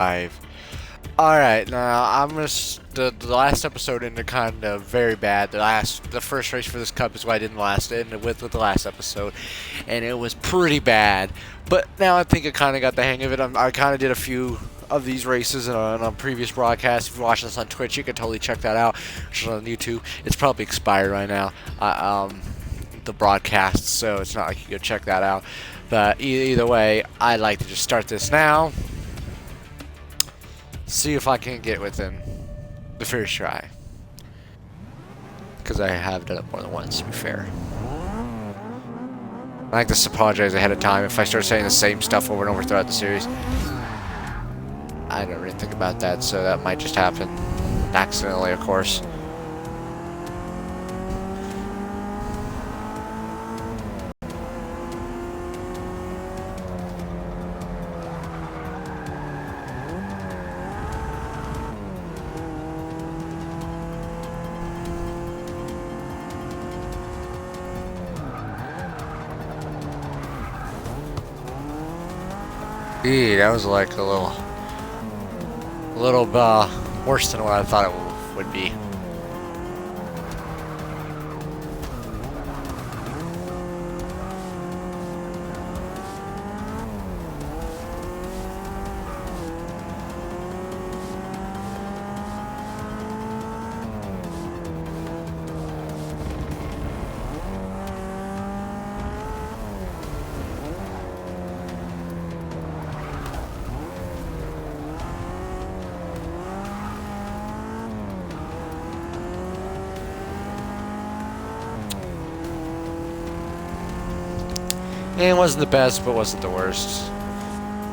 Five. Alright, now I'm gonna the last episode ended kind of very bad. The first race for this cup is why I didn't last. It ended with the last episode, and it was pretty bad. But now I think I kind of got the hang of it. I kind of did a few of these races on previous broadcasts. If you watch this on Twitch, you can totally check that out. Which is on YouTube. It's probably expired right now. The broadcast, so it's not like you could check that out. But either way, I'd like to just start this now. See if I can get within the first try. Because I have done it more than once, to be fair. I like to apologize ahead of time if I start saying the same stuff over and over throughout the series. I don't really think about that, so that might just happen. Accidentally, of course. Gee, that was like a little worse than what I thought it would be. And it wasn't the best, but wasn't the worst.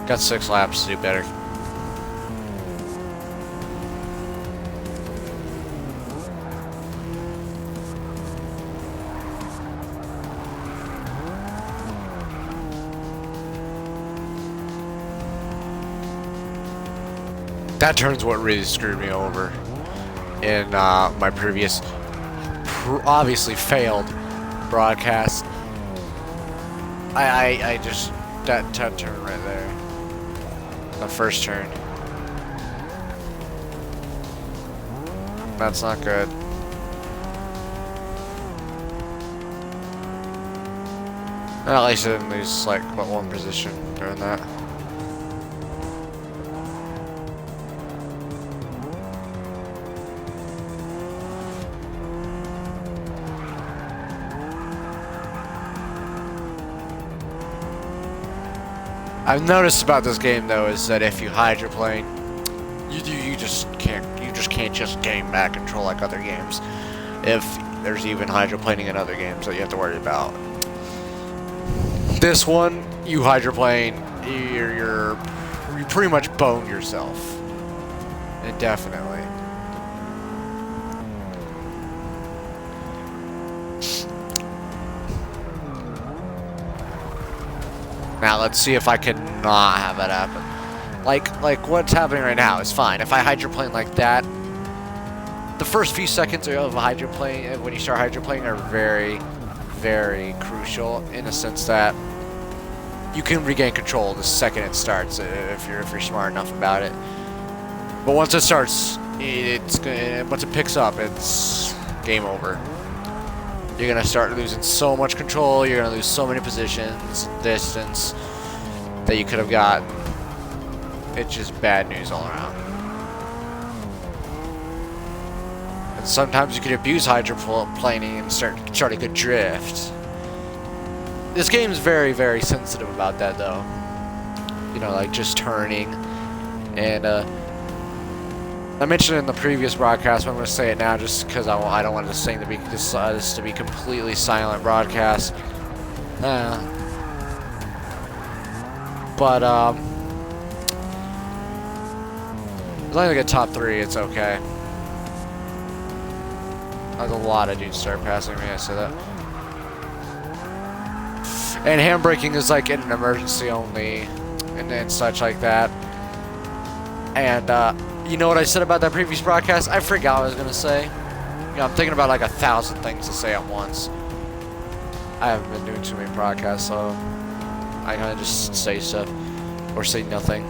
Got 6 laps to do better. That turn's what really screwed me over in my previous, obviously failed broadcast. I just, that turn right there, the first turn, that's not good. At least I didn't lose like but one position doing that. I've noticed about this game though is that if you hydroplane, you just can't just game back control like other games. If there's even hydroplaning in other games that you have to worry about. This one, you hydroplane, you pretty much bone yourself. Indefinitely. Now let's see if I can not have that happen. Like what's happening right now is fine. If I hydroplane like that, the first few seconds of hydroplane, when you start hydroplaning, are very, very crucial in the sense that you can regain control the second it starts if you're smart enough about it. But once it starts, once it picks up, it's game over. You're gonna start losing so much control. You're gonna lose so many positions, distance that you could have gotten. It's just bad news all around. And sometimes you could abuse hydroplaning and start charting a drift. This game's very, very sensitive about that, though. You know, like just turning. And I mentioned it in the previous broadcast, but I'm going to say it now just because I don't want this thing to be this to be completely silent broadcast. But as long as I get top 3, it's okay. There's a lot of dudes start passing me, I say that. And handbraking is like in an emergency only, and then such like that. And you know what I said about that previous broadcast? I forgot what I was gonna say. You know, I'm thinking about like 1,000 things to say at once. I haven't been doing too many broadcasts, so I kind of just say stuff or say nothing.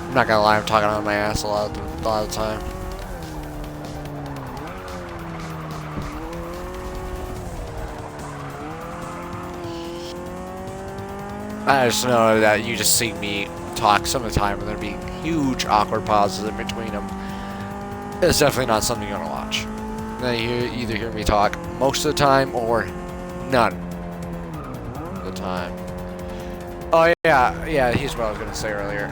I'm not gonna lie, I'm talking on my ass a lot of the time. I just know that you just see me talk some of the time, and there'd be huge awkward pauses in between them. It's definitely not something you want to watch. Now you either hear me talk most of the time or none of the time. Oh yeah, here's what I was gonna say earlier.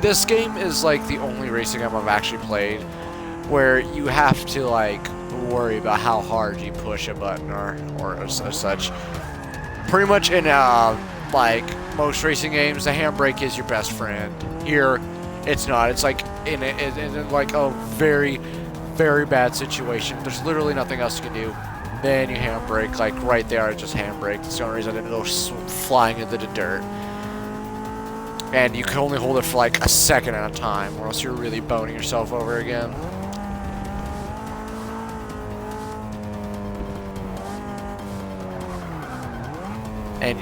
This game is like the only racing game I've actually played where you have to like worry about how hard you push a button or such. Pretty much in like most racing games, the handbrake is your best friend. Here, it's not. It's like in like a very, very bad situation. There's literally nothing else you can do. Then you handbrake, like right there, I just handbrake. That's the only reason I didn't go flying into the dirt. And you can only hold it for like a second at a time, or else you're really boning yourself over again. And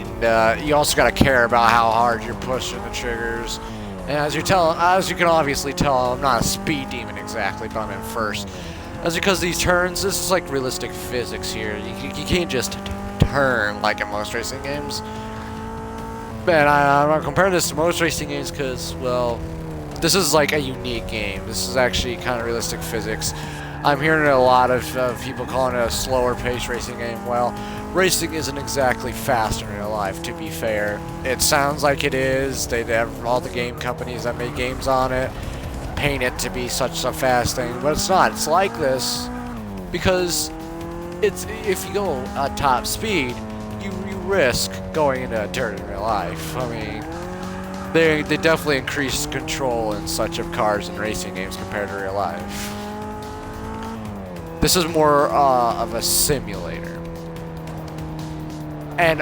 you also got to care about how hard you're pushing the triggers. And as you can obviously tell, I'm not a speed demon exactly, but I'm in first. That's because these turns, this is like realistic physics here. You can't just turn like in most racing games. Man, I'm comparing this to most racing games because, well, this is like a unique game. This is actually kind of realistic physics. I'm hearing a lot of people calling it a slower paced racing game. Well, racing isn't exactly fast in real life, to be fair. It sounds like it is. They have all the game companies that make games on it paint it to be such a fast thing, but it's not. It's like this because it's if you go at top speed, you risk going into dirt in real life. I mean, they definitely increase control and such of cars and racing games compared to real life. This is more of a simulator. And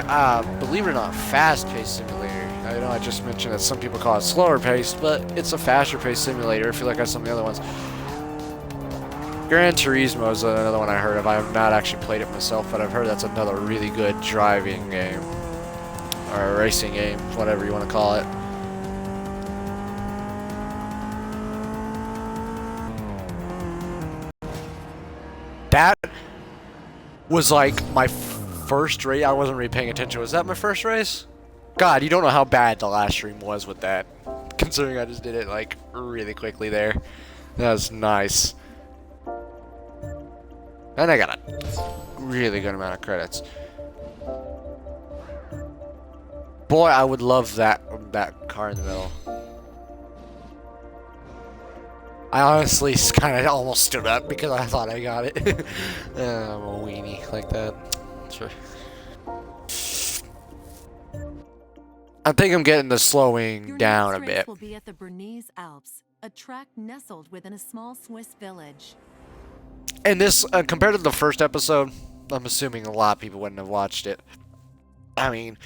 believe it or not, fast-paced simulator. I know I just mentioned that some people call it slower-paced, but it's a faster-paced simulator if you look at some of the other ones. Gran Turismo is another one I heard of. I have not actually played it myself, but I've heard that's another really good driving game. Or racing game, whatever you want to call it. That was like my first race. I wasn't really paying attention. Was that my first race? God, you don't know how bad the last stream was with that. Considering I just did it like really quickly there. That was nice. And I got a really good amount of credits. Boy, I would love that car in the middle. I honestly kind of almost stood up because I thought I got it. I'm a weenie like that. Sure. I think I'm getting the slowing down a bit. Will be at the Bernese Alps, a track nestled within a small Swiss village. And this, compared to the first episode, I'm assuming a lot of people wouldn't have watched it. I mean,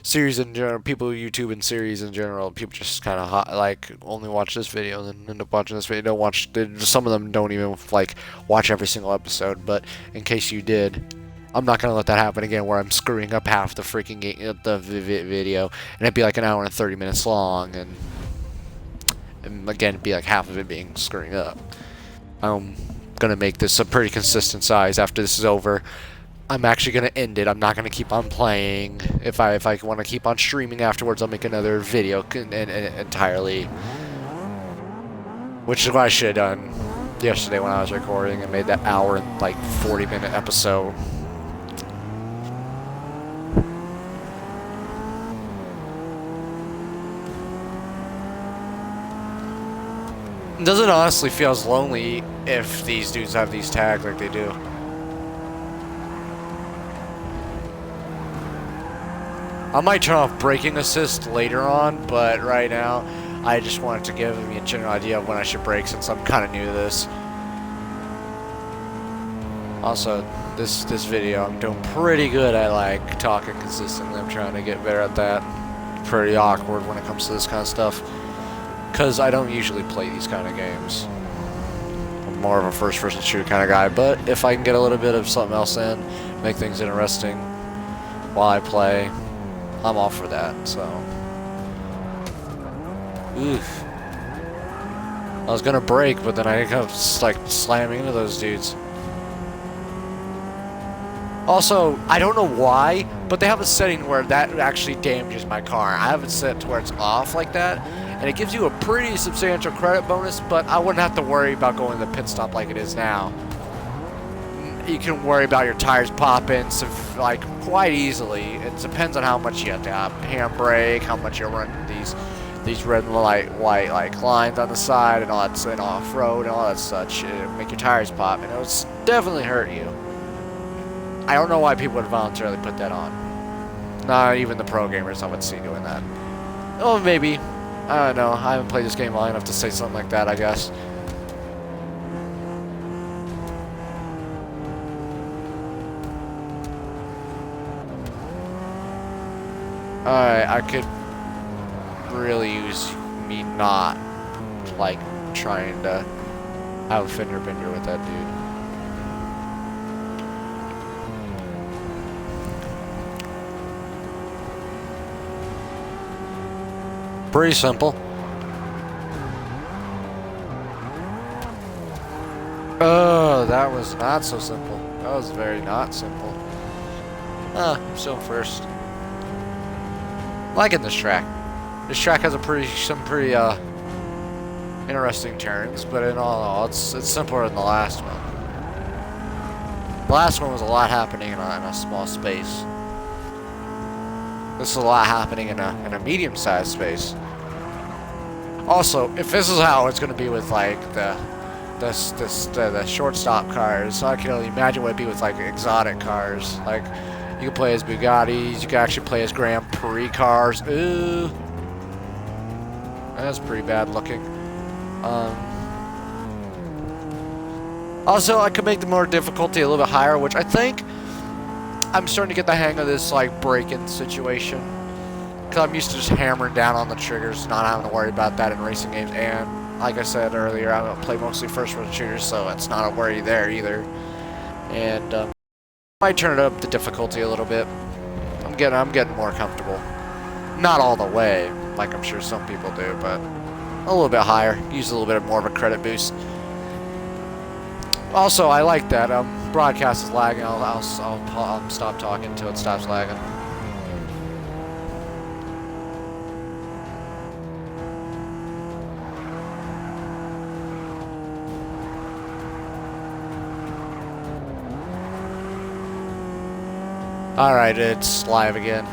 series in general, people YouTube and series in general, people just kind of like only watch this video and then end up watching this video. Don't watch. Some of them don't even like watch every single episode. But in case you did, I'm not gonna let that happen again, where I'm screwing up half the freaking video, and it'd be like an hour and 30 minutes long, and again, it'd be like half of it being screwing up. I'm gonna make this a pretty consistent size after this is over. I'm actually going to end it. I'm not going to keep on playing. If I want to keep on streaming afterwards, I'll make another video entirely. Which is what I should have done yesterday when I was recording and made that hour and like 40-minute episode. Doesn't it honestly feel as lonely if these dudes have these tags like they do? I might turn off braking assist later on, but right now I just wanted to give me a general idea of when I should brake since I'm kind of new to this. Also, this video I'm doing pretty good at like talking consistently. I'm trying to get better at that. Pretty awkward when it comes to this kind of stuff because I don't usually play these kind of games. I'm more of a first-person shooter kind of guy, but if I can get a little bit of something else in, make things interesting while I play, I'm all for that, so. Oof. I was gonna brake, but then I kept like slamming into those dudes. Also, I don't know why, but they have a setting where that actually damages my car. I have it set to where it's off like that, and it gives you a pretty substantial credit bonus, but I wouldn't have to worry about going to the pit stop like it is now. You can worry about your tires popping like quite easily. It depends on how much you have to handbrake, how much you're running these red and white like lines on the side and all that, and off road and all that such. It'll make your tires pop, and it'll definitely hurt you. I don't know why people would voluntarily put that on. Not even the pro gamers I would see doing that. Oh, maybe. I don't know. I haven't played this game long enough to say something like that, I guess. Alright, I could really use me not, like, trying to have a fender bender with that dude. Pretty simple. Oh, that was not so simple. That was very not simple. I'm still first. Liking this track. This track has some pretty interesting turns, but in all, it's simpler than the last one. The last one was a lot happening in a small space. This is a lot happening in a medium-sized space. Also, if this is how it's going to be with like the shortstop cars, I can only imagine what it'd be with like exotic cars. Like you can play as Bugattis, you can actually play as Grand Prix cars. Ooh, that's pretty bad looking. Also, I could make the more difficulty a little bit higher, which I think I'm starting to get the hang of this like braking situation. Because I'm used to just hammering down on the triggers, not having to worry about that in racing games. And like I said earlier, I play mostly first-person shooters, so it's not a worry there either. And I might turn it up the difficulty a little bit. I'm getting more comfortable. Not all the way, like I'm sure some people do, but a little bit higher. Use a little bit more of a credit boost. Also, I like that broadcast is lagging. I'll stop talking until it stops lagging. Alright, it's live again.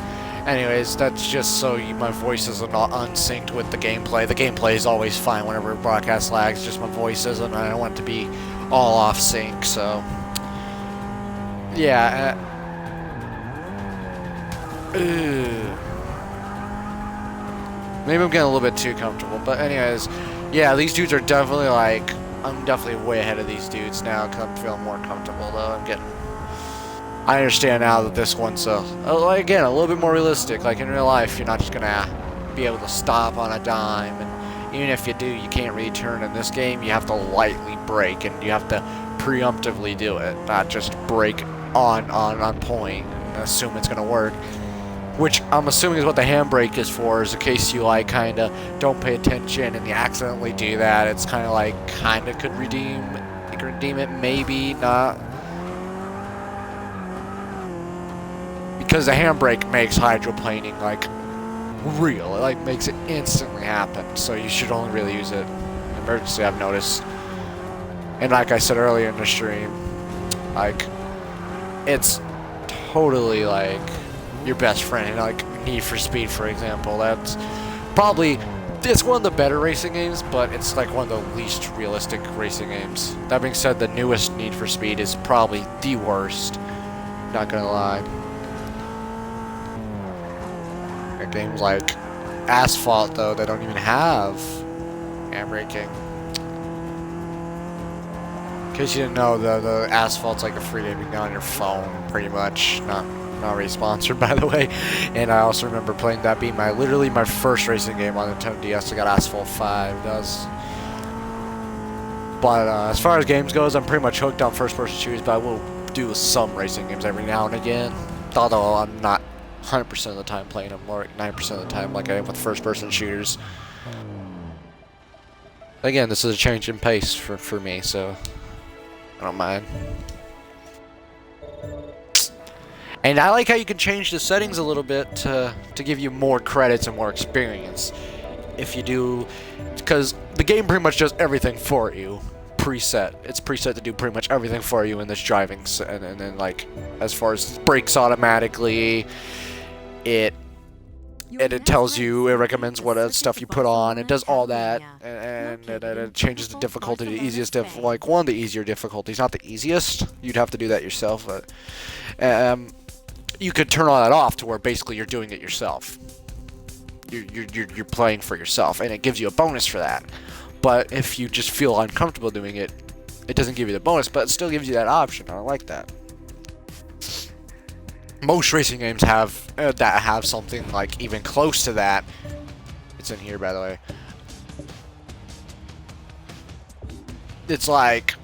Anyways, that's just so my voice isn't unsynced with the gameplay. The gameplay is always fine whenever broadcast lags, just my voice isn't. I don't want it to be all off sync, so yeah. Maybe I'm getting a little bit too comfortable, but anyways, yeah, these dudes are definitely like, I'm definitely way ahead of these dudes now because I'm feeling more comfortable though. I understand now that this one's again a little bit more realistic. Like in real life, you're not just gonna be able to stop on a dime, and even if you do, you can't really turn. In this game, you have to lightly brake, and you have to preemptively do it, not just brake on point and assume it's gonna work. Which I'm assuming is what the handbrake is for, is in case you like kind of don't pay attention and you accidentally do that. It's kind of like could redeem it, maybe not. Because the handbrake makes hydroplaning like real. It like makes it instantly happen. So you should only really use it in emergency, I've noticed. And like I said earlier in the stream, like it's totally like your best friend in like Need for Speed, for example. That's probably, it's one of the better racing games, but it's like one of the least realistic racing games. That being said, the newest Need for Speed is probably the worst. Not gonna lie. Games like Asphalt, though, they don't even have handbraking. In case you didn't know, the Asphalt's like a free game you can get on your phone, pretty much. Not really sponsored, by the way. And I also remember playing that being literally my first racing game on Nintendo DS. I got Asphalt 5. But as far as games goes, I'm pretty much hooked on first-person shooters, but I will do some racing games every now and again. Although I'm not 100% of the time playing them, more 9% of the time like I am with first-person shooters. Again, this is a change in pace for me, so I don't mind. And I like how you can change the settings a little bit to give you more credits and more experience. If you do, because the game pretty much does everything for you, preset. It's preset to do pretty much everything for you in this driving, and then like as far as brakes automatically, it tells you, it recommends what stuff you put on. It does all that, and it changes the difficulty. The easiest, like one of the easier difficulties, not the easiest. You'd have to do that yourself, but you could turn all that off to where basically you're doing it yourself. You're playing for yourself, and it gives you a bonus for that. But if you just feel uncomfortable doing it, it doesn't give you the bonus, but it still gives you that option. I like that. Most racing games have that have something like even close to that. It's in here, by the way. It's like,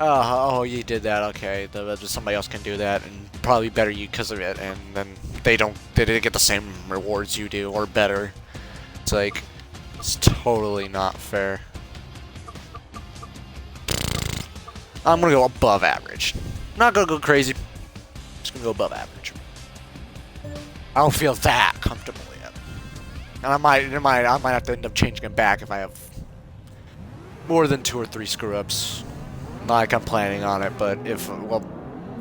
oh, you did that. Okay, somebody else can do that, and probably better you because of it. And then they didn't get the same rewards you do, or better. It's like, it's totally not fair. I'm gonna go above average. Not gonna go crazy. Just gonna go above average. I don't feel that comfortable yet, and I might have to end up changing it back if I have more than 2 or 3 screw ups. Not like I'm planning on it, but well,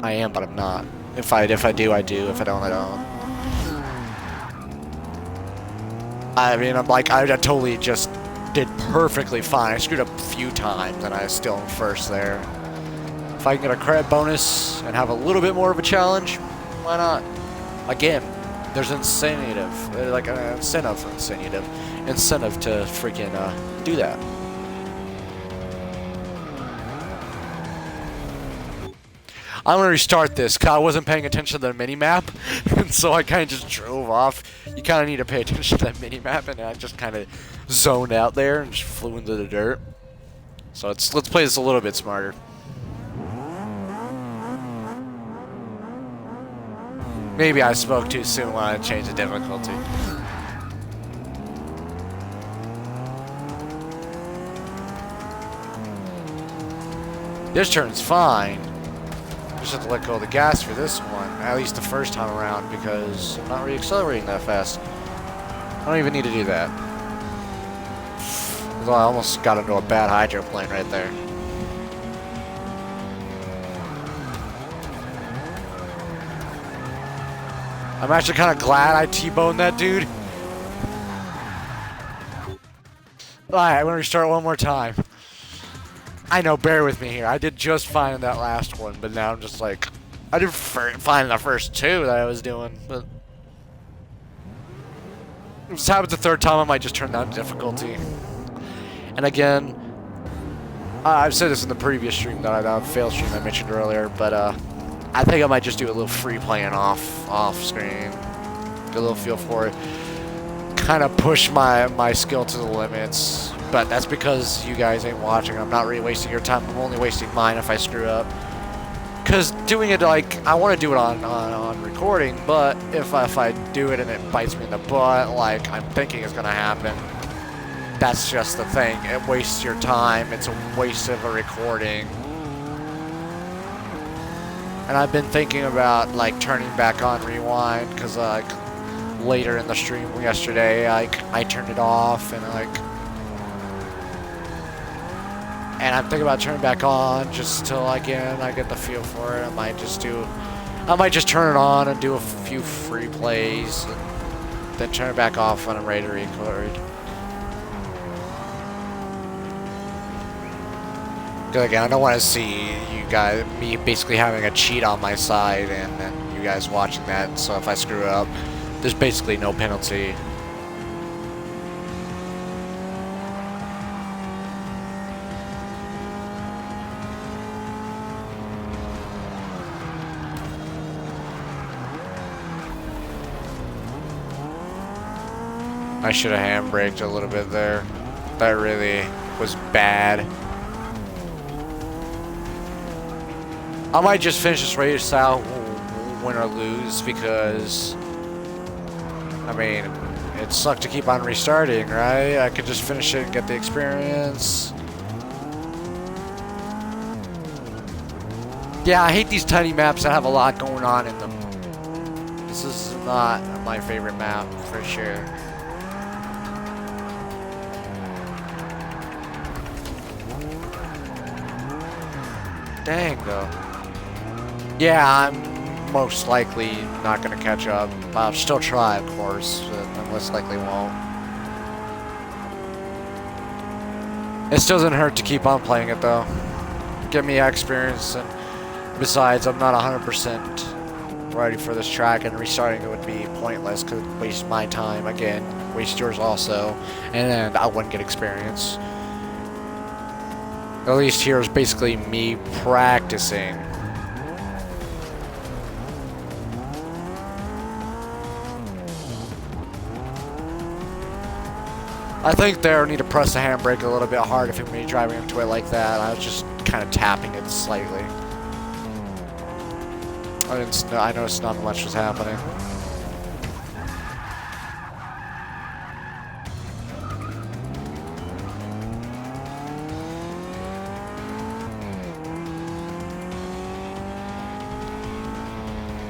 I am, but I'm not. If I do, I do. If I don't, I don't. I mean, I totally just did perfectly fine. I screwed up a few times, and I was still in first there. If I can get a credit bonus and have a little bit more of a challenge, why not? Again, there's incentive, like an incentive to freaking do that. I'm gonna restart this because I wasn't paying attention to the mini map, and so I kind of just drove off. You kind of need to pay attention to that mini map, and I just kind of zoned out there and just flew into the dirt. So let's play this a little bit smarter. Maybe I spoke too soon when I changed the difficulty. This turn's fine. Just have to let go of the gas for this one, at least the first time around, because I'm not really accelerating that fast. I don't even need to do that. Although I almost got into a bad hydroplane right there. I'm actually kind of glad I T-boned that dude. Alright, I'm gonna restart one more time. I know, bear with me here. I did just fine in that last one, but now I'm just like, I did fine in the first 2 that I was doing, but if this happens the 3rd time, I might just turn down difficulty. And again, I've said this in the previous stream that I failed stream I mentioned earlier, but I think I might just do a little free playing off screen, get a little feel for it, kind of push my skill to the limits. But that's because you guys ain't watching. I'm not really wasting your time. I'm only wasting mine if I screw up. Because doing it, like, I want to do it on recording, but if I do it and it bites me in the butt, like I'm thinking is going to happen, that's just the thing. It wastes your time. It's a waste of a recording. And I've been thinking about, like, turning back on rewind, because, like, later in the stream yesterday, like, I turned it off, and, like, and I'm thinking about turning back on just till again I get the feel for it. I might just turn it on and do a few free plays, and then turn it back off when I'm ready to record. Because again, I don't want to see me basically having a cheat on my side, and then you guys watching that. So if I screw up, there's basically no penalty. I should have handbraked a little bit there. That really was bad. I might just finish this race out, win or lose, because I mean, it sucked to keep on restarting, right? I could just finish it and get the experience. Yeah, I hate these tiny maps that have a lot going on in them. This is not my favorite map, for sure. Dang, though. Yeah, I'm most likely not going to catch up. I'll still try, of course, but I most likely won't. It still doesn't hurt to keep on playing it, though. Give me experience, and besides, I'm not 100% ready for this track, and restarting it would be pointless, because it would waste my time, again, waste yours also, and I wouldn't get experience. At least here's basically me practicing. I think there I need to press the handbrake a little bit hard if I'm going to be driving into it like that. I was just kind of tapping it slightly. I noticed not much was happening.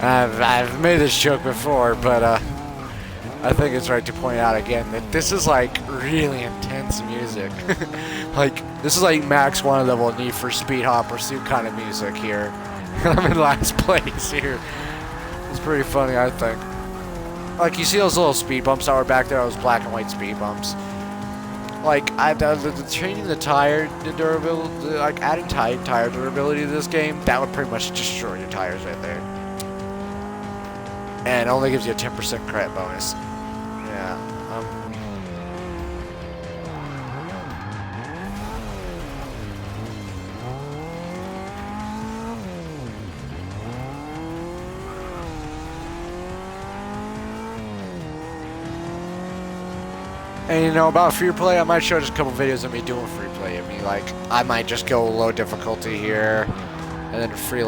I've made this joke before, but I think it's right to point out again that this is like really intense music. Like, this is like Max 1 level Need for Speed Hot Pursuit kind of music here. I'm in last place here. It's pretty funny, I think. Like, you see those little speed bumps that were back there? Those black and white speed bumps. Like, changing the tire durability, like adding tire durability to this game, that would pretty much destroy your tires right there. And it only gives you a 10% credit bonus. Yeah. And you know, about free play, I might show just a couple videos of me doing free play. I mean, like, I might just go low difficulty here, and then free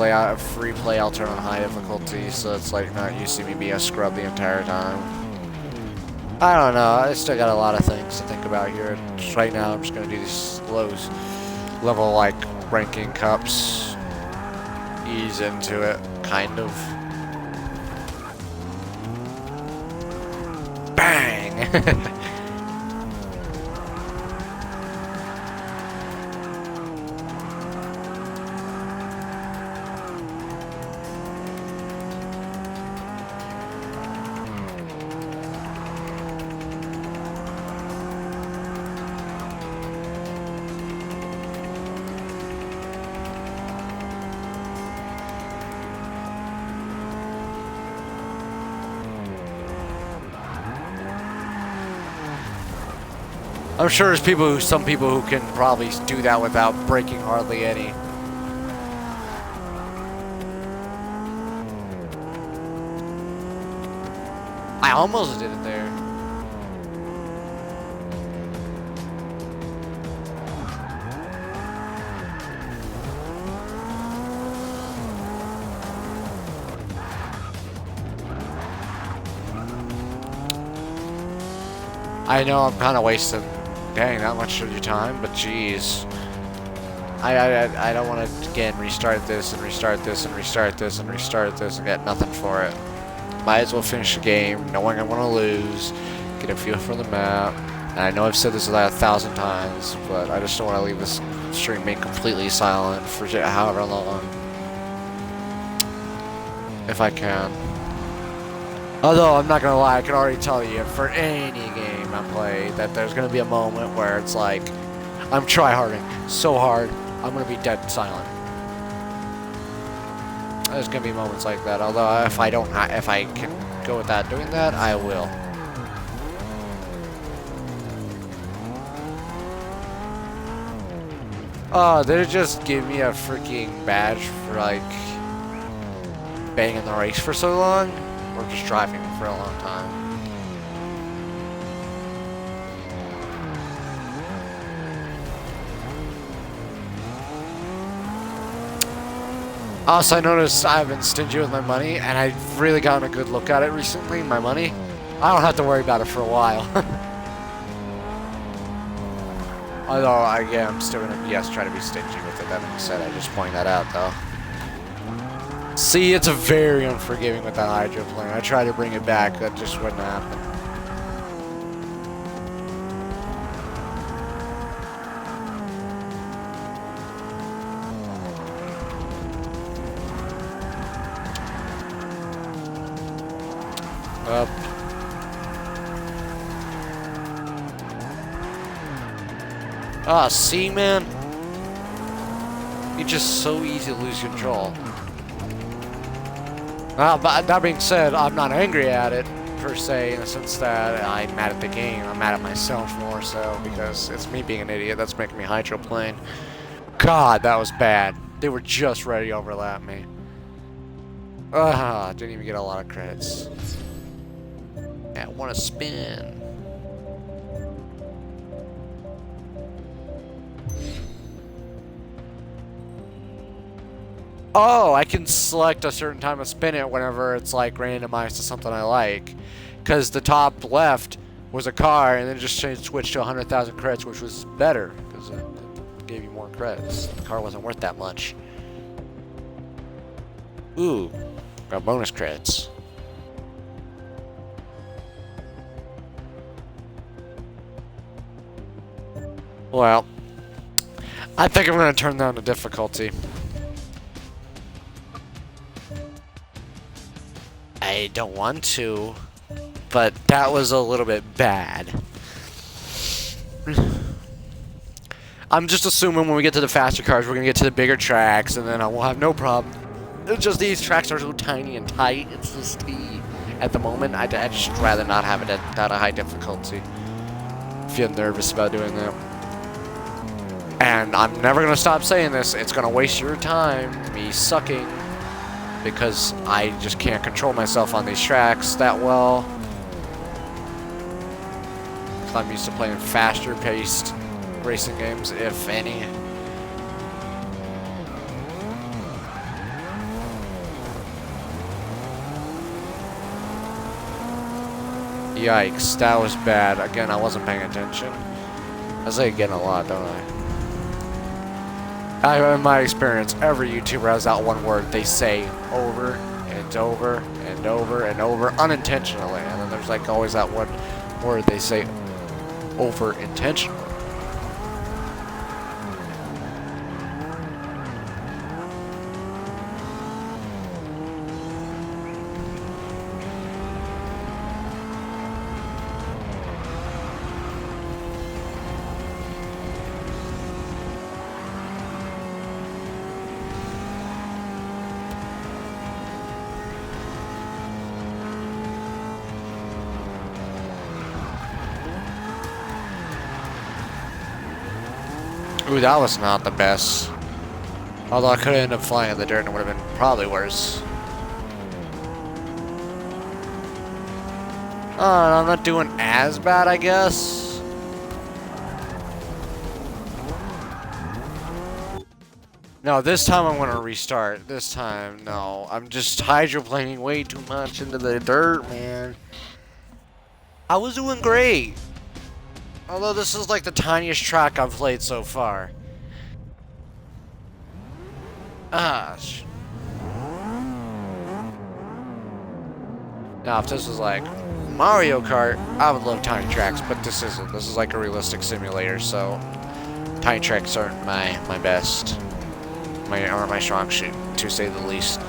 play I'll turn on high difficulty, so it's like not you see me be a scrub the entire time. I don't know, I still got a lot of things to think about here. Just right now I'm just gonna do these low level like ranking cups. Ease into it, kind of. Bang! I'm sure there's some people who can probably do that without breaking hardly any. I almost did it there. I know I'm kind of wasting, dang, that much of your time, but geez. I don't want to, again, restart this and restart this and restart this and restart this and get nothing for it. Might as well finish the game, knowing I'm going to lose, get a feel for the map. And I know I've said this like 1,000 times, but I just don't want to leave this stream being completely silent for however long. If I can. Although, I'm not going to lie, I can already tell you, for any game I play, that there's going to be a moment where it's like, I'm tryharding so hard, I'm going to be dead silent. There's going to be moments like that, although if I can go without doing that, I will. Oh, did it just give me a freaking badge for, like, banging the race for so long? Or just driving for a long time? Also, I noticed I've been stingy with my money, and I've really gotten a good look at it recently, my money. I don't have to worry about it for a while. Although, again, I'm still gonna, yes, try to be stingy with it. That being said, I just point that out, though. See, it's a very unforgiving with that hydroplane. I tried to bring it back, that just wouldn't happen. Up. Ah, see, man? It's just so easy to lose control. But that being said, I'm not angry at it, per se, in the sense that I'm mad at the game. I'm mad at myself more so, because it's me being an idiot that's making me hydroplane. God, that was bad. They were just ready to overlap me. Didn't even get a lot of credits. Yeah, I want to spin. Oh, I can select a certain time to spin it whenever it's like randomized to something I like. Because the top left was a car and then just switched to 100,000 credits, which was better because it gave you more credits. The car wasn't worth that much. Ooh, got bonus credits. Well, I think I'm going to turn down the difficulty. I don't want to, but that was a little bit bad. I'm just assuming when we get to the faster cars, we're going to get to the bigger tracks, and then I will have no problem. It's just these tracks are so tiny and tight. It's just at the moment, I'd just rather not have it at a high difficulty. I feel nervous about doing that. And I'm never going to stop saying this. It's going to waste your time, me sucking, because I just can't control myself on these tracks that well. I'm used to playing faster paced racing games, if any. Yikes, that was bad. Again, I wasn't paying attention. I say again a lot, don't I? In my experience, every YouTuber has that one word they say over and over and over and over unintentionally. And then there's like always that one word they say over intentionally. Ooh, that was not the best. Although I could have ended up flying in the dirt and it would have been probably worse. I'm not doing as bad, I guess. No, this time I'm going to restart. This time, no. I'm just hydroplaning way too much into the dirt, man. I was doing great. Although this is like the tiniest track I've played so far. Gosh. Now, if this was like Mario Kart, I would love tiny tracks, but this isn't. This is like a realistic simulator, so tiny tracks aren't my best. Aren't my strong suit, to say the least.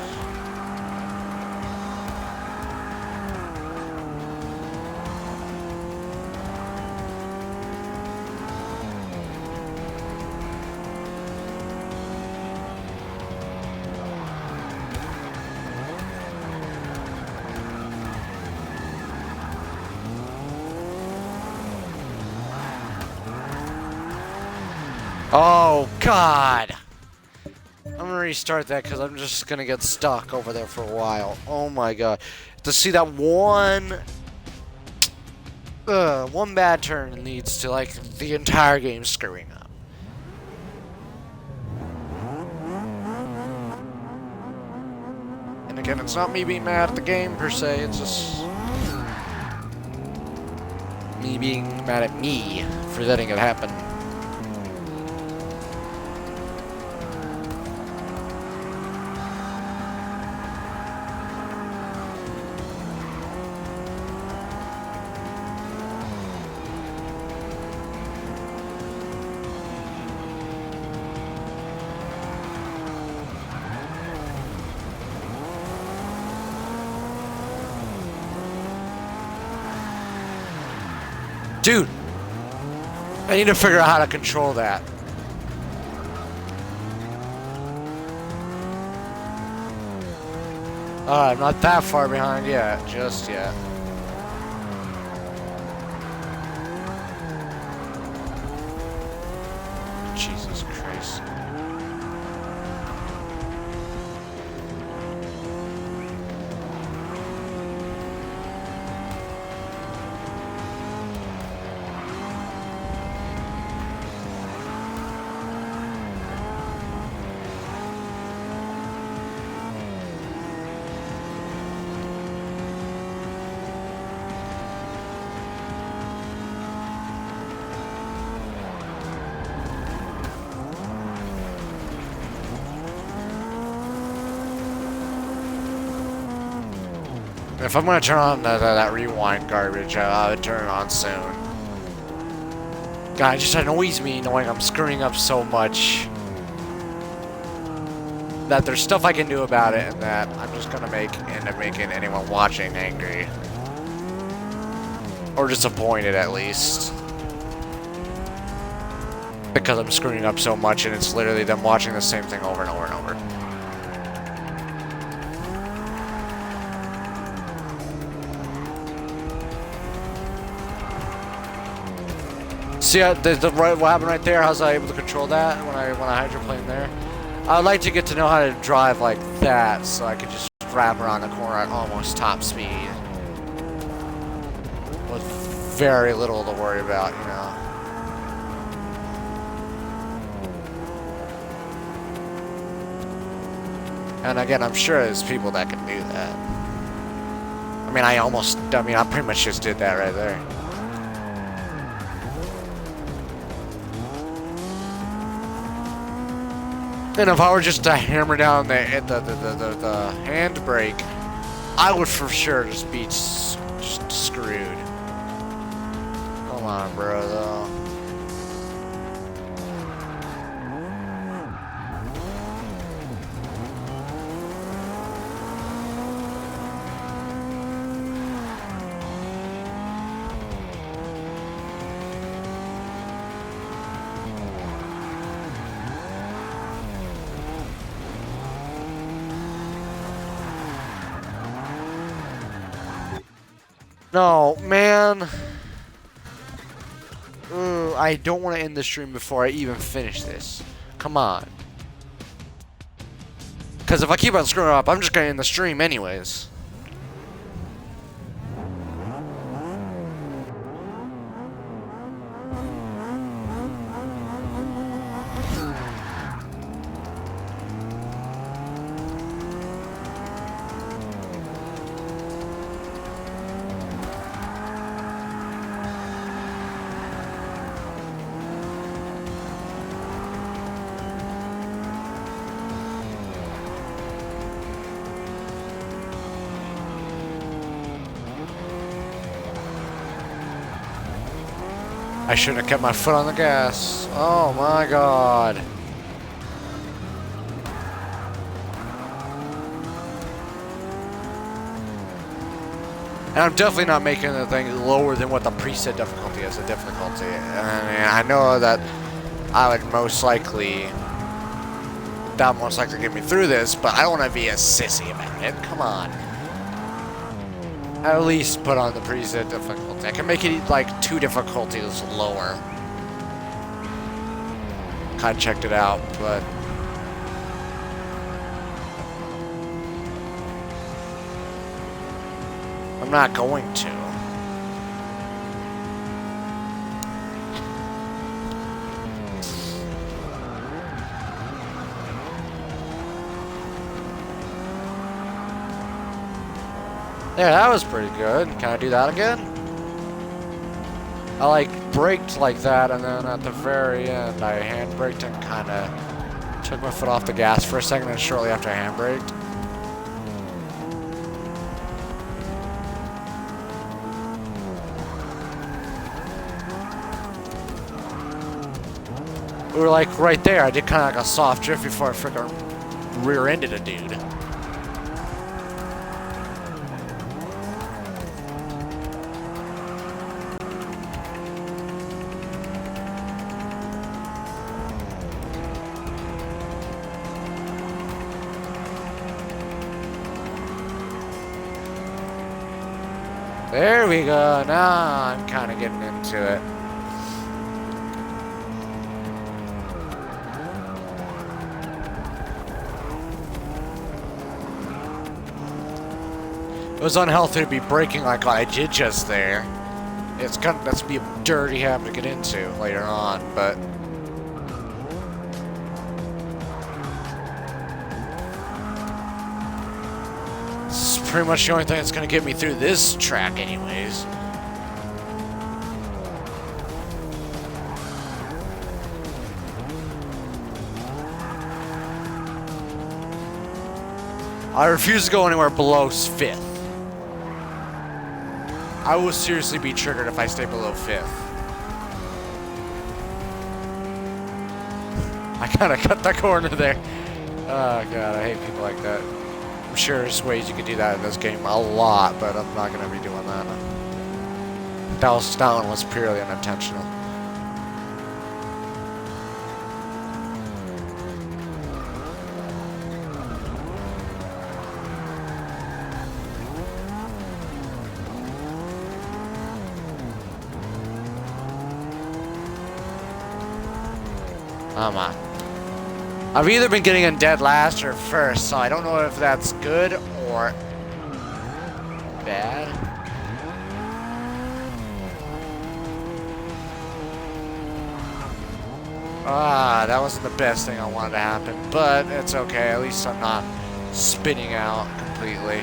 Oh, God! I'm gonna restart that because I'm just gonna get stuck over there for a while. Oh my God. To see that one bad turn leads to, like, the entire game screwing up. And again, it's not me being mad at the game, per se, it's just... Me being mad at me for letting it happen. Dude, I need to figure out how to control that. I'm not that far behind yet, just yet. Jesus Christ. If I'm gonna turn on that rewind garbage, I would turn it on soon. God, it just annoys me knowing I'm screwing up so much. That there's stuff I can do about it, and that I'm just gonna end up making anyone watching angry. Or disappointed, at least. Because I'm screwing up so much, and it's literally them watching the same thing over and over and over. See what happened right there? How was I able to control that when I hydroplane there? I would like to get to know how to drive like that, so I could just wrap around the corner at almost top speed with very little to worry about, you know. And again, I'm sure there's people that can do that. I pretty much just did that right there. And if I were just to hammer down the handbrake, I would for sure just be just screwed. Come on, bro, though. No, man. I don't want to end the stream before I even finish this. Come on. Because if I keep on screwing up, I'm just going to end the stream anyways. I should have kept my foot on the gas. Oh my god. And I'm definitely not making the thing lower than what the preset difficulty is. The difficulty. I mean, I know that I would most likely get me through this, but I don't want to be a sissy about it. Come on. At least put on the preset difficulty. I can make it like 2 difficulties lower. Kinda checked it out, but I'm not going to. There, that was pretty good. Can I do that again? I like braked like that, and then at the very end, I handbraked and kind of took my foot off the gas for a second, and shortly after I handbraked. We were like right there. I did kind of like a soft drift before I freaking rear-ended a dude. There we go. Now I'm kind of getting into it. It was unhealthy to be braking like I did just there. It's that's gonna be a dirty habit to get into later on, but this is pretty much the only thing that's gonna get me through this track, anyways. I refuse to go anywhere below 5th. I will seriously be triggered if I stay below 5th. I kind of cut the corner there. Oh god, I hate people like that. I'm sure there's ways you could do that in this game a lot, but I'm not going to be doing that. That one was purely unintentional. Come on. I've either been getting in dead last or first, so I don't know if that's good or bad. Ah, that wasn't the best thing I wanted to happen, but it's okay. At least I'm not spinning out completely.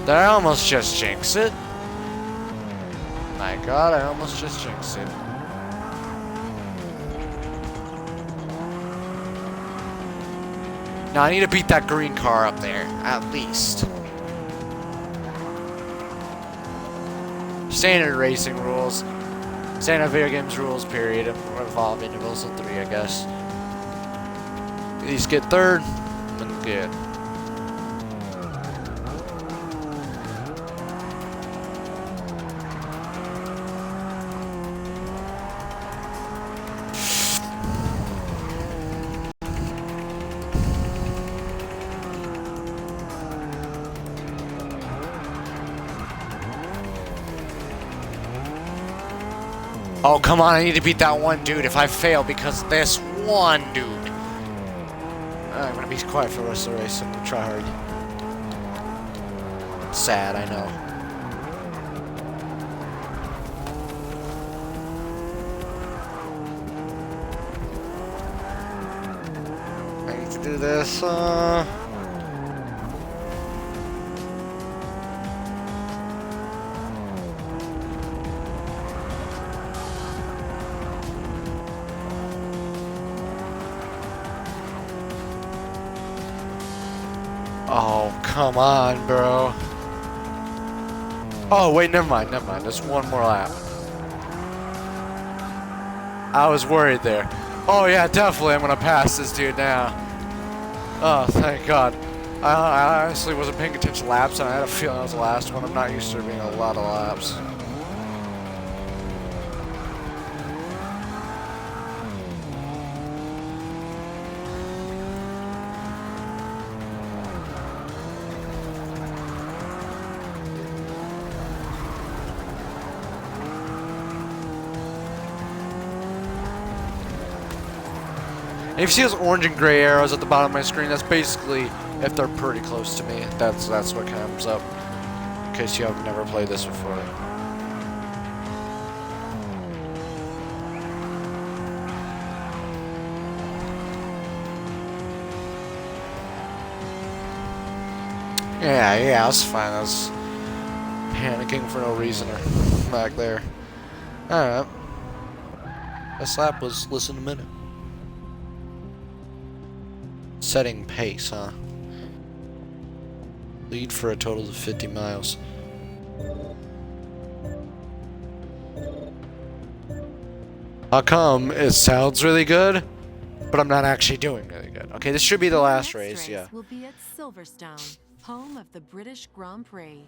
Did I almost just jinx it? My god, I almost just jinxed it. Now I need to beat that green car up there, at least. Standard racing rules. Standard video games rules, period. Involve intervals of 3, I guess. At least get 3rd, then good. Oh, come on, I need to beat that one dude if I fail because this one dude. I'm gonna be quiet for the rest of the race and try hard. Sad, I know. I need to do this, Oh, come on, bro. Oh, wait, never mind. There's one more lap. I was worried there. Oh, yeah, definitely I'm going to pass this dude now. Oh, thank God. I honestly wasn't paying attention to laps, and I had a feeling I was the last one. I'm not used to there being a lot of laps. If you see those orange and gray arrows at the bottom of my screen, that's basically if they're pretty close to me. That's what comes up. In case you have never played this before. Yeah, that's fine. Panicking for no reason back there. Alright. This lap was less than a minute. Setting pace, huh? Lead for a total of 50 miles. How come it sounds really good, but I'm not actually doing really good? Okay, this should be the last race, yeah. Will be at Silverstone, home of the British Grand Prix.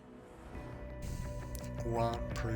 Grand Prix.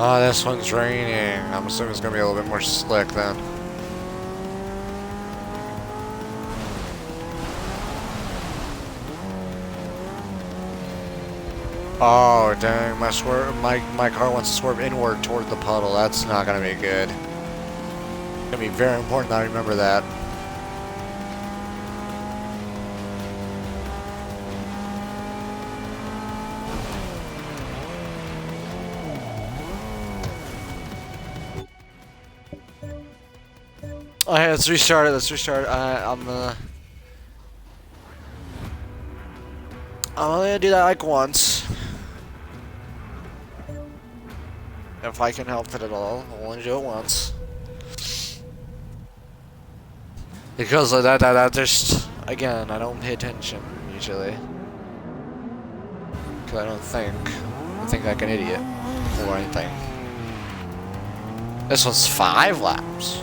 Oh, this one's raining. I'm assuming it's gonna be a little bit more slick then. Oh, dang, my car wants to swerve inward toward the puddle. That's not gonna be good. It's gonna be very important that I remember that. Alright, let's restart it. I'm only gonna do that like once. If I can help it at all, I'll only do it once. Because of that just, again, I don't pay attention, usually. Because I think like an idiot, or anything. This one's 5 laps.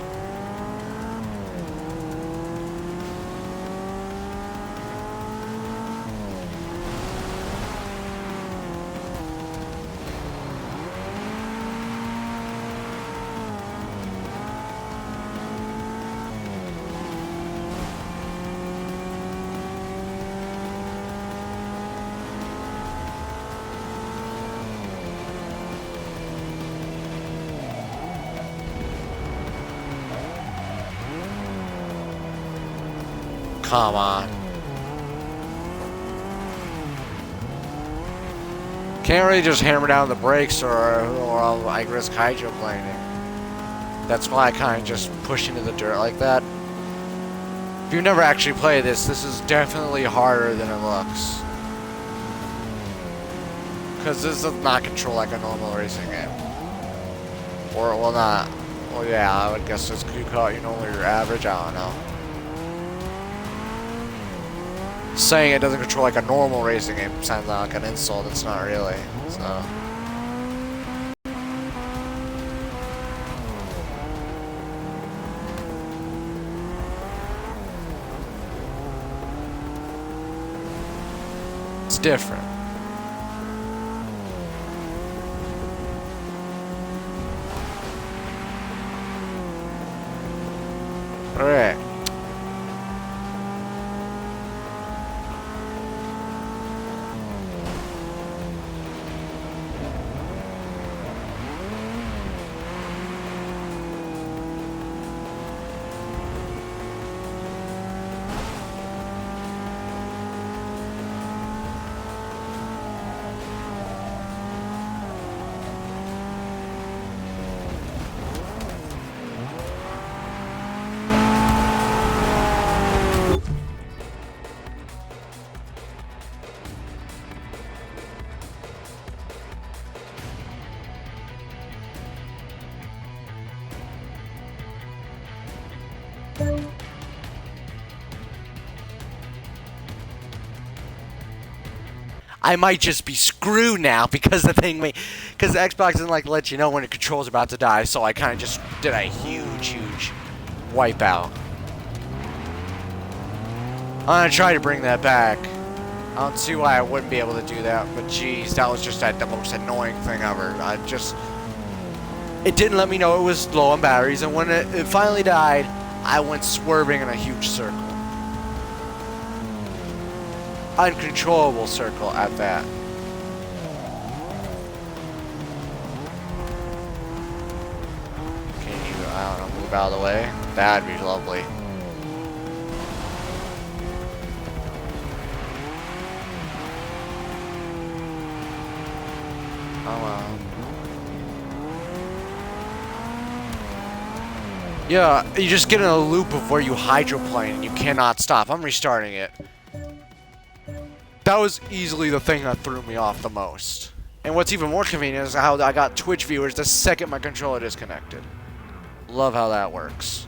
Come on. Can't really just hammer down the brakes or I'll I risk hydroplaning. That's why I kind of just push into the dirt like that. If you've never actually played this is definitely harder than it looks. Because this does not control like a normal racing game. Or, well, not. Well, yeah, I would guess this could call it, your average, I don't know. Saying it doesn't control like a normal racing game sounds like an insult. It's not really. So. It's different. All right. I might just be screwed now because because the Xbox doesn't like let you know when the control's about to die, so I kind of just did a huge wipeout. I'm gonna try to bring that back. I don't see why I wouldn't be able to do that, but geez, that was just the most annoying thing ever. It didn't let me know it was low on batteries, and when it finally died, I went swerving in a huge circle. Uncontrollable circle at that. Can you, I don't know, move out of the way? That'd be lovely. Come on. Yeah, you just get in a loop of where you hydroplane and you cannot stop. I'm restarting it. That was easily the thing that threw me off the most. And what's even more convenient is how I got Twitch viewers the second my controller disconnected. Love how that works.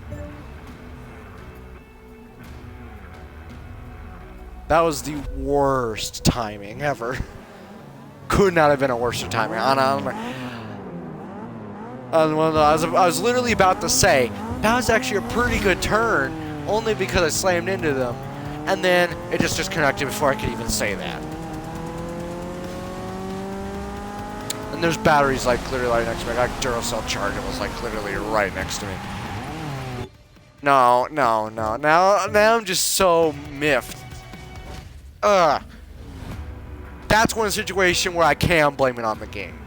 That was the worst timing ever. Could not have been a worse timing. I was literally about to say, that was actually a pretty good turn, only because I slammed into them. And then it just disconnected before I could even say that. And there's batteries like literally right next to me. I got Duracell charger was like literally right next to me. No. Now I'm just so miffed. That's one situation where I can blame it on the game.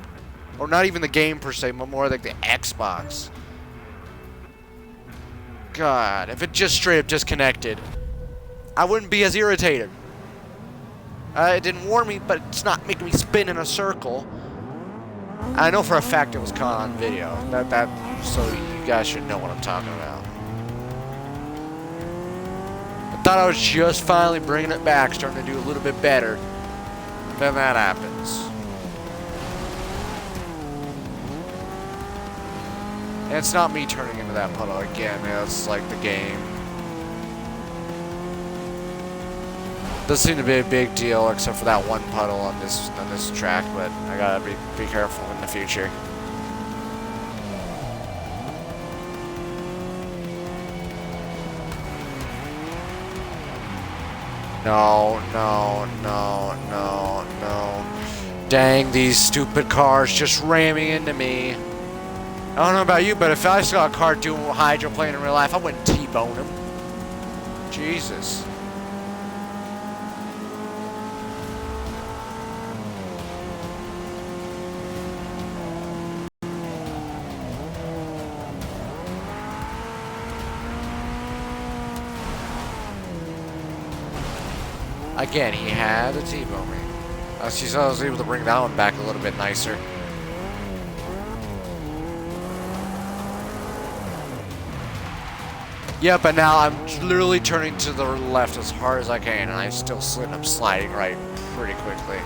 Or not even the game per se, but more like the Xbox. God, if it just straight up disconnected, I wouldn't be as irritated. It didn't warn me, but it's not making me spin in a circle. I know for a fact it was caught on video. So you guys should know what I'm talking about. I thought I was just finally bringing it back, starting to do a little bit better. Then that happens. And it's not me turning into that puddle again. It's like the game. Does seem to be a big deal, except for that one puddle on this track. But I gotta be careful in the future. No. Dang, these stupid cars just ramming into me. I don't know about you, but if I saw a car doing hydroplane in real life, I wouldn't T-bone him. Jesus. Again, he had a T-bone me. I was able to bring that one back a little bit nicer. Yeah, but now I'm literally turning to the left as hard as I can, and I still end up sliding right pretty quickly.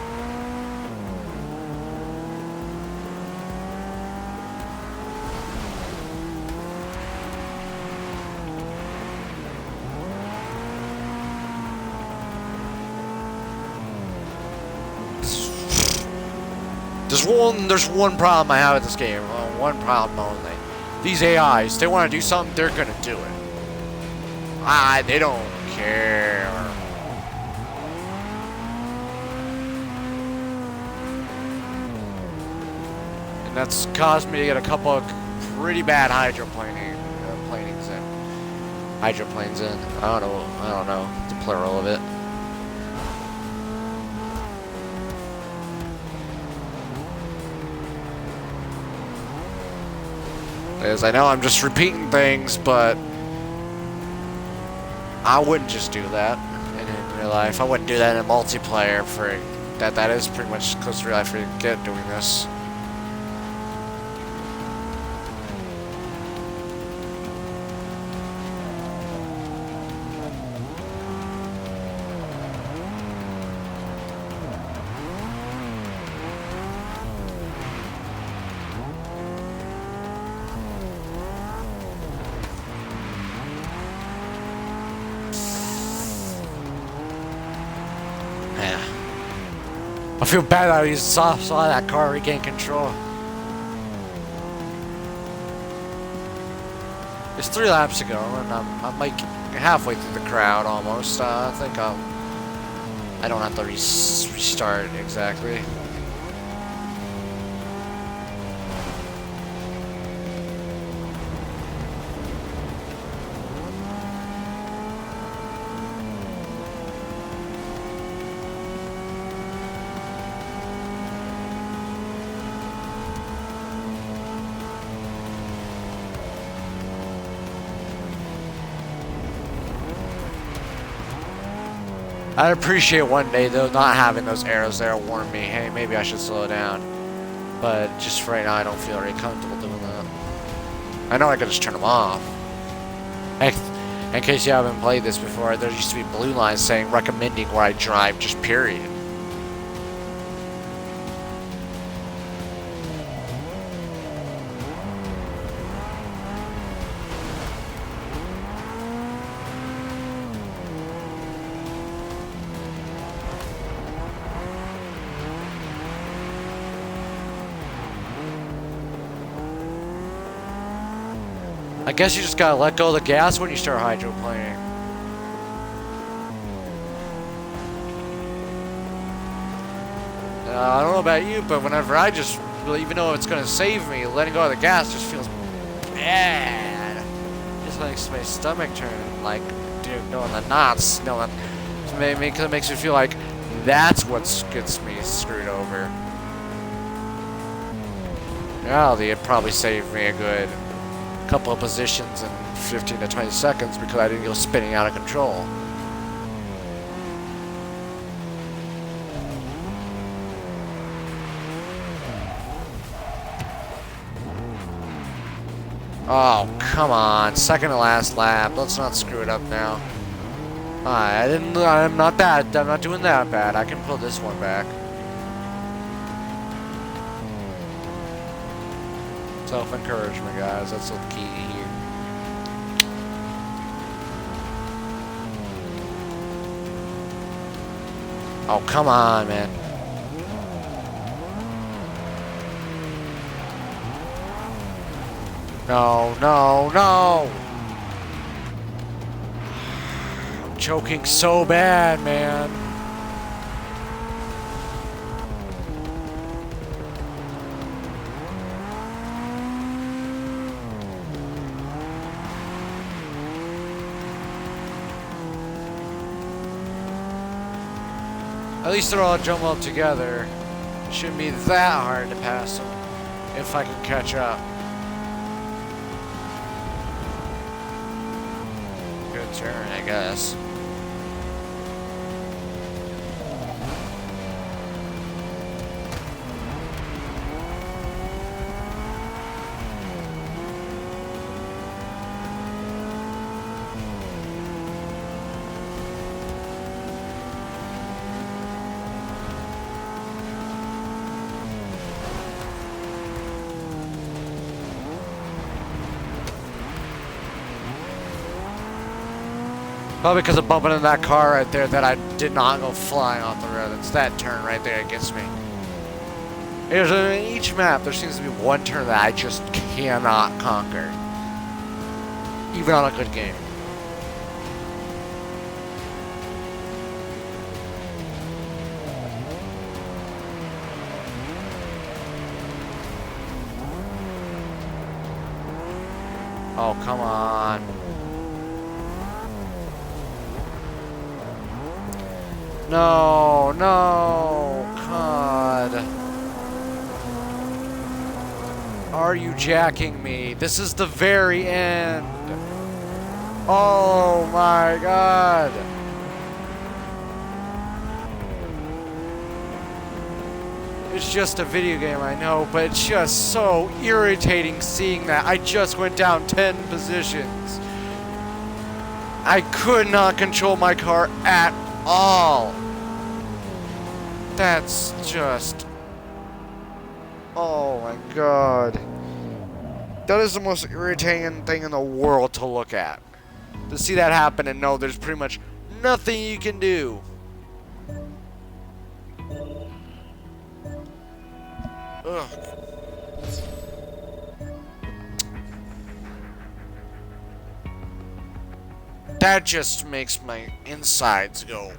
There's one problem I have with this game. One problem only. These AIs, they want to do something, they're gonna do it. They don't care. And that's caused me to get a couple of pretty bad hydroplanes in. I don't know the plural of it. As I know I'm just repeating things, but I wouldn't just do that in real life. I wouldn't do that in a multiplayer for that is pretty much close to real life for you to get doing this. I feel bad that he saw that car regain control. It's 3 laps ago, and I'm like halfway through the crowd almost. I I don't have to restart exactly. I'd appreciate one day, though, not having those arrows there warn me, hey, maybe I should slow down. But just for right now, I don't feel very comfortable doing that. I know I could just turn them off. In case you haven't played this before, there used to be blue lines saying recommending where I drive, just period. I guess you just gotta let go of the gas when you start hydroplaning. I don't know about you, but whenever I just, even though it's gonna save me, letting go of the gas just feels bad. Just makes my stomach turn, like, dude, knowing the knots, knowing, it makes me feel like that's what gets me screwed over. Well, it probably saved me a good couple of positions in 15 to 20 seconds because I didn't go spinning out of control. Oh, come on. Second to last lap. Let's not screw it up now. I'm not doing that bad. I can pull this one back. Self-encouragement, guys. That's the key here. Oh, come on, man. No, no, no! I'm choking so bad, man. At least they're all jumbled up together. It shouldn't be that hard to pass them if I can catch up. Good turn, I guess. Probably because of bumping in that car right there that I did not go flying off the road. It's that turn right there that gets me. In each map, there seems to be one turn that I just cannot conquer. Even on a good game. Oh, come on. No, no, God. Are you jacking me? This is the very end. Oh my God. It's just a video game, I know, but it's just so irritating seeing that. I just went down 10 positions. I could not control my car at all. That's just... Oh my God. That is the most irritating thing in the world to look at. To see that happen and know there's pretty much nothing you can do. Ugh. That just makes my insides go.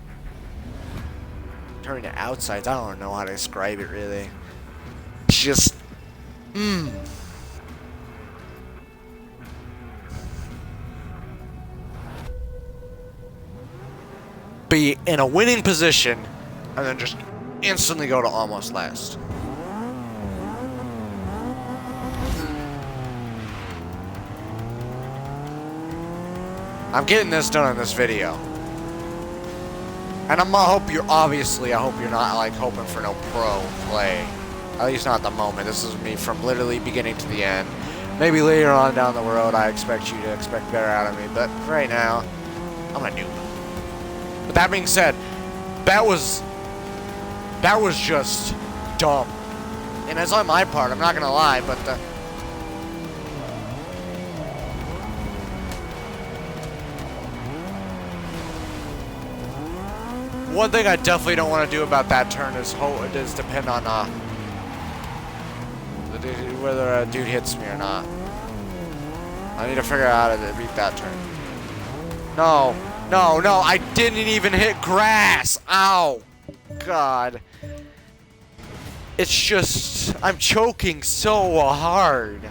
turning to outsides. I don't know how to describe it really. It's just, be in a winning position and then just instantly go to almost last. I'm getting this done in this video. And I hope you're not like hoping for no pro play. At least not at the moment. This is me from literally beginning to the end. Maybe later on down the road I expect you to expect better out of me, but right now, I'm a noob. But that being said, that was just dumb. And it's on my part, I'm not gonna lie, but the one thing I definitely don't want to do about that turn is depend on whether a dude hits me or not. I need to figure out how to beat that turn. No, I didn't even hit grass. Ow, God. It's just, I'm choking so hard.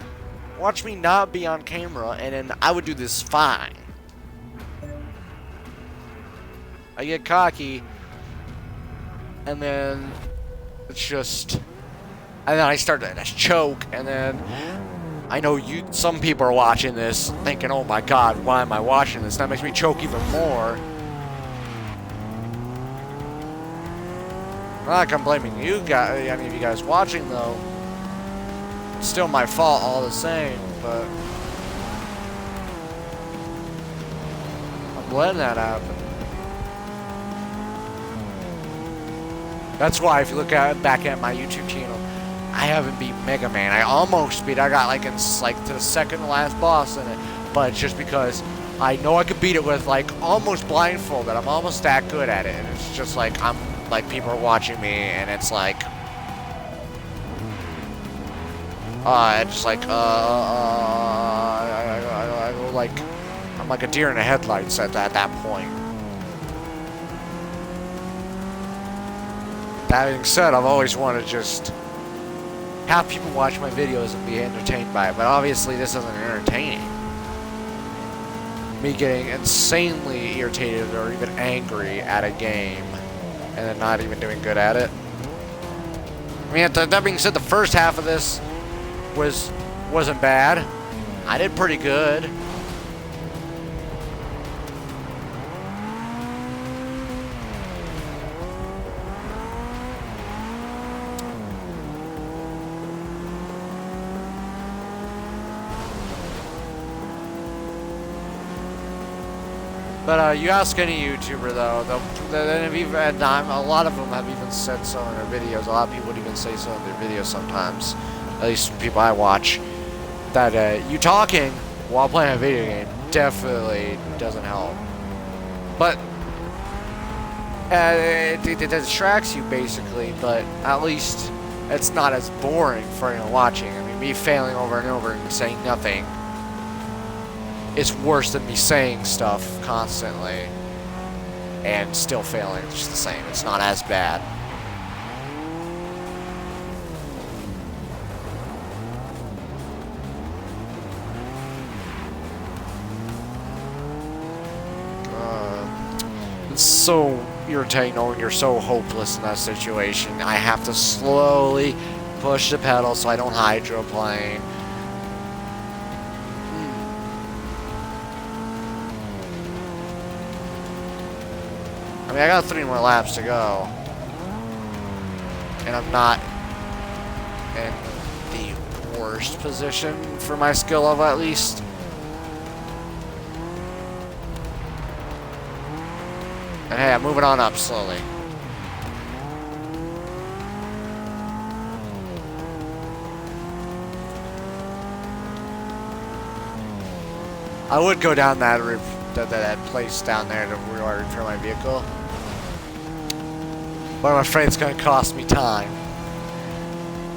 Watch me not be on camera, and then I would do this fine. I get cocky, and then it's just, and then I start to choke, and then I know some people are watching this thinking, oh my God, why am I watching this? That makes me choke even more. Not like I'm blaming you guys, any of you guys watching though. It's still my fault all the same, but I'm letting that happen. That's why if you look back at my YouTube channel, I haven't beat Mega Man. I almost beat. I got like to the second to last boss in it, but it's just because I know I could beat it with like almost blindfolded. I'm almost that good at it, and it's just like people are watching me, and it's like, it's just like I go like I'm like a deer in the headlights at that point. That being said, I've always wanted to just have people watch my videos and be entertained by it, but obviously this isn't entertaining. Me getting insanely irritated or even angry at a game and then not even doing good at it. I mean, that being said, the first half of this wasn't bad. I did pretty good. But you ask any YouTuber though, a lot of them have even said so in their videos. A lot of people would even say so in their videos sometimes. At least people I watch. That you talking while playing a video game definitely doesn't help. But it distracts you basically, but at least it's not as boring for anyone watching. I mean, me failing over and over and saying nothing, it's worse than me saying stuff constantly and still failing. It's just the same. It's not as bad. It's so irritating knowing you're so hopeless in that situation. I have to slowly push the pedal so I don't hydroplane. I mean, I got 3 more laps to go, and I'm not in the worst position for my skill level, at least. And hey, I'm moving on up slowly. I would go down that place down there to repair my vehicle, but I'm afraid it's going to cost me time.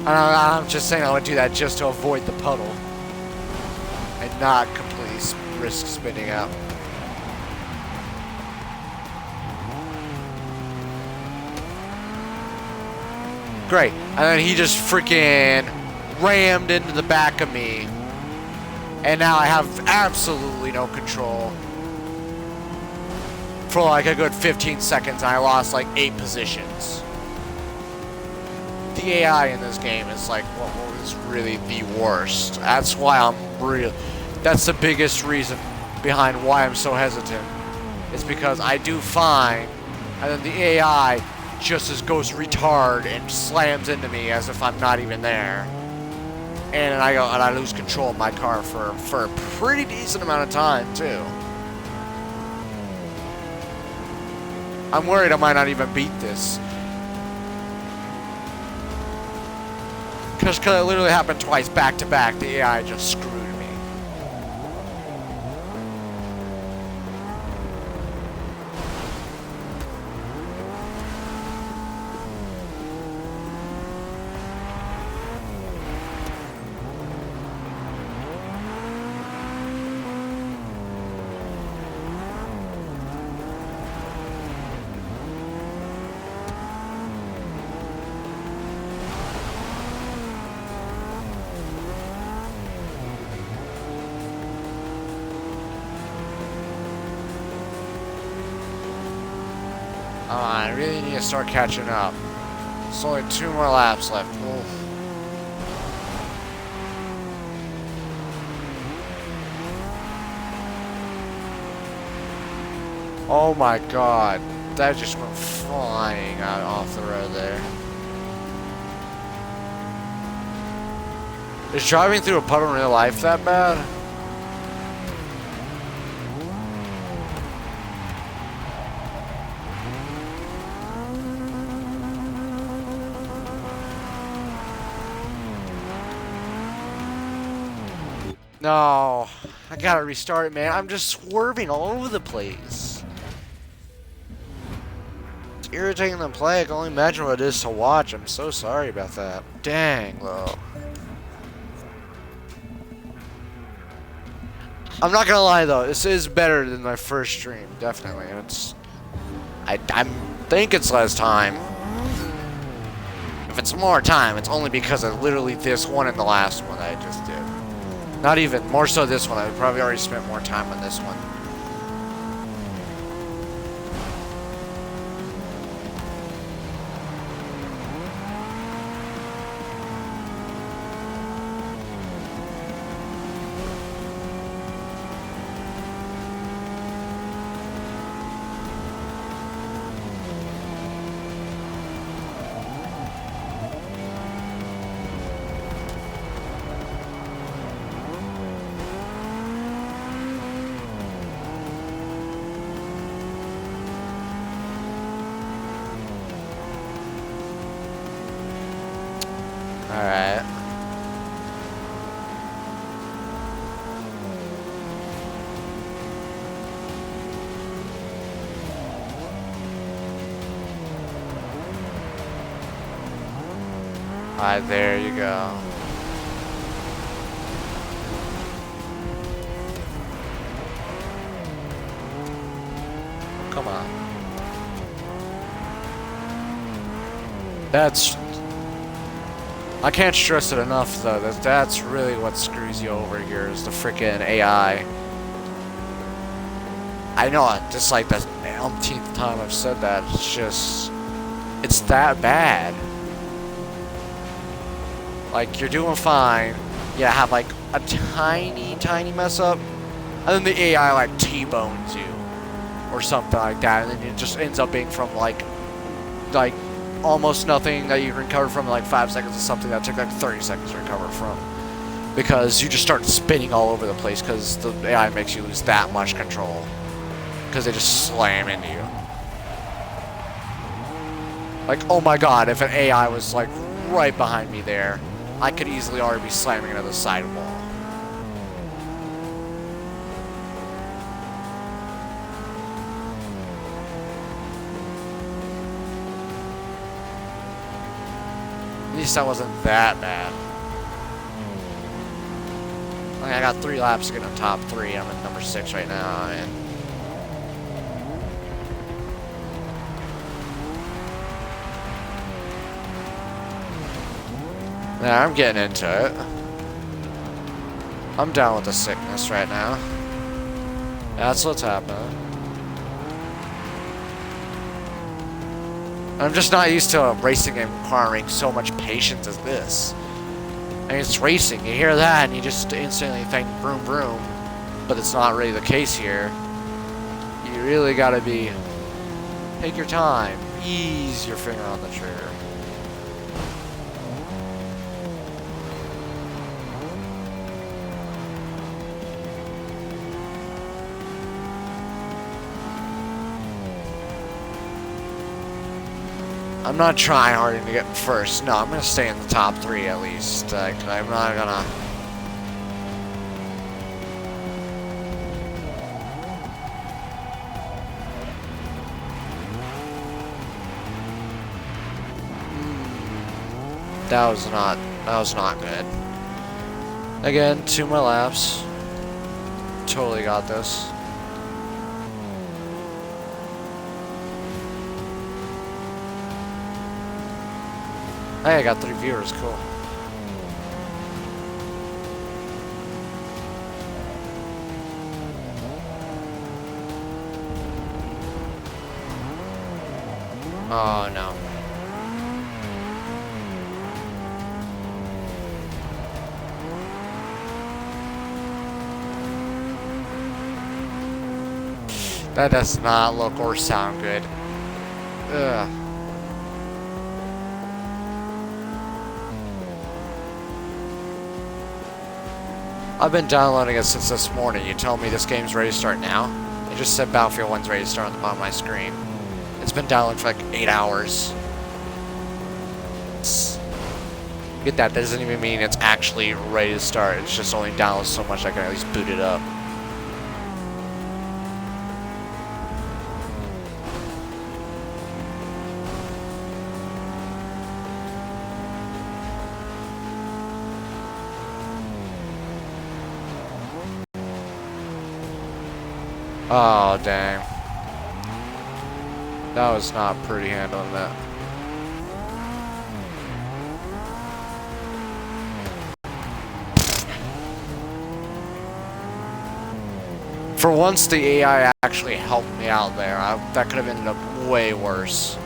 I'm just saying I would do that just to avoid the puddle and not completely risk spinning out. Great. And then he just freaking rammed into the back of me. And now I have absolutely no control. For like a good 15 seconds, and I lost like 8 positions. The AI in this game is like what was really the worst. That's why that's the biggest reason behind why I'm so hesitant. It's because I do fine, and then the AI just goes retard and slams into me as if I'm not even there. And I lose control of my car for a pretty decent amount of time too. I'm worried I might not even beat this. Because it literally happened twice back to back. The AI just screwed me. I really need to start catching up. There's only 2 more laps left. Oof. Oh my god. That just went flying out off the road there. Is driving through a puddle in real life that bad? No, I gotta restart it, man. I'm just swerving all over the place. It's irritating to play. I can only imagine what it is to watch. I'm so sorry about that. Dang, though. I'm not gonna lie, though. This is better than my first stream, definitely. I think it's less time. If it's more time, it's only because of literally this one and the last one that I just did. Not even, more so this one. I probably already spent more time on this one. Alright. Alright, there you go. Come on. I can't stress it enough, though. That's really what screws you over here, is the freaking AI. I know, just like the umpteenth time I've said that, it's that bad. Like, you're doing fine, you have like a tiny mess up, and then the AI like T-bones you, or something like that, and then it just ends up being from like almost nothing that you can recover from in like 5 seconds to something that took like 30 seconds to recover from. Because you just start spinning all over the place because the AI makes you lose that much control. Because they just slam into you. Like, oh my god, if an AI was like right behind me there, I could easily already be slamming into the sidewall. At least that wasn't that bad. Like, I got 3 laps to get on top 3. I'm at number 6 right now, and Yeah, I'm getting into it. I'm down with the sickness right now. That's what's happening. I'm just not used to a racing game requiring so much patience as this. I mean, it's racing. You hear that and you just instantly think vroom vroom. But it's not really the case here. You really gotta take your time. Ease your finger on the trigger. I'm not trying hard to get first. No, I'm gonna stay in the top 3 at least. I'm not gonna. That was not good. Again, 2 more laps. Totally got this. Hey, I got 3 viewers, cool. Oh no. That does not look or sound good. Ugh. I've been downloading it since this morning. You tell me this game's ready to start now? It just said Battlefield 1's ready to start on the bottom of my screen. It's been downloading for like 8 hours. Get that doesn't even mean it's actually ready to start. It's just only downloads so much I can at least boot it up. Oh, dang. That was not pretty handling that. For once, the AI actually helped me out there. That could have ended up way worse.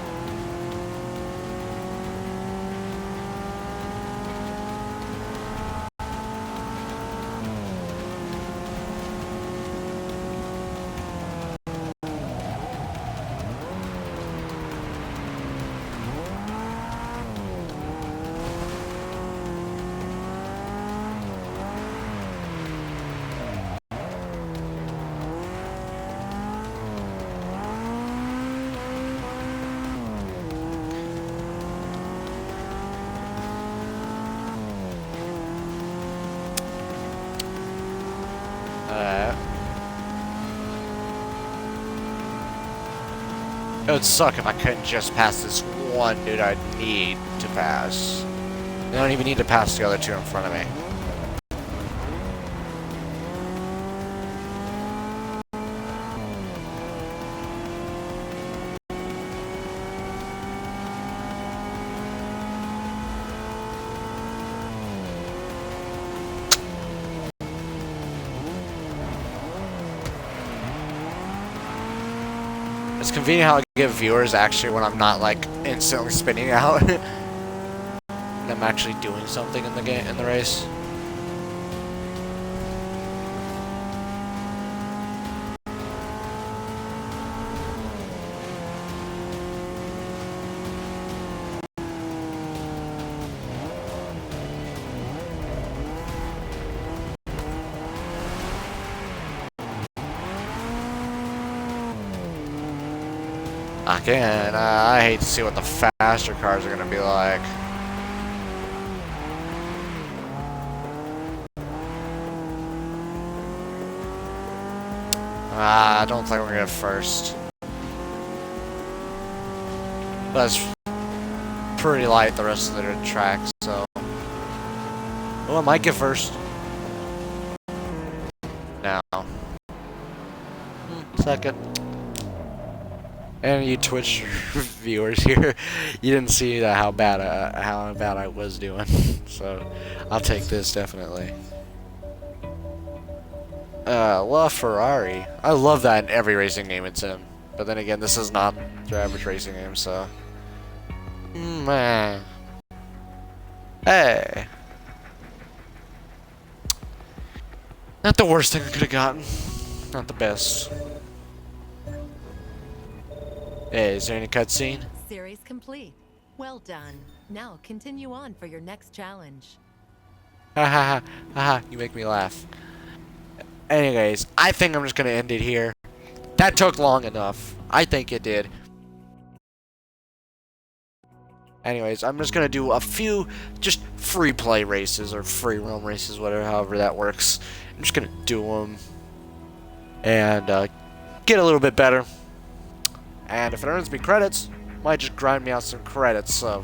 It would suck if I couldn't just pass this one dude I need to pass. I don't even need to pass the other 2 in front of me. It's convenient how I get viewers actually when I'm not like instantly spinning out. And I'm actually doing something in the game, in the race. Again, I hate to see what the faster cars are going to be like. I don't think we're going to get first. But it's pretty light the rest of the track, so... Oh, I might get first. No. Second. And you Twitch viewers here, you didn't see how bad I was doing, so I'll take this definitely. La Ferrari. I love that in every racing game it's in, but then again, this is not your average racing game, so. Man. Hey. Not the worst thing I could have gotten. Not the best. Hey, is there any cutscene? Series complete. Well done. Now continue on for your next challenge. Ha ha ha ha! You make me laugh. Anyways, I think I'm just gonna end it here. That took long enough. I think it did. Anyways, I'm just gonna do a few just free play races or free roam races, whatever, however that works. I'm just gonna do them and get a little bit better. And if it earns me credits, might just grind me out some credits. So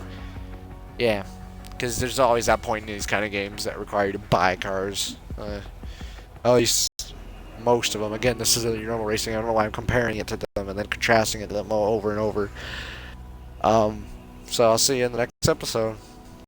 yeah, because there's always that point in these kind of games that require you to buy cars. At least most of them. Again, this is your normal racing. I don't know why I'm comparing it to them and then contrasting it to them over and over. So I'll see you in the next episode.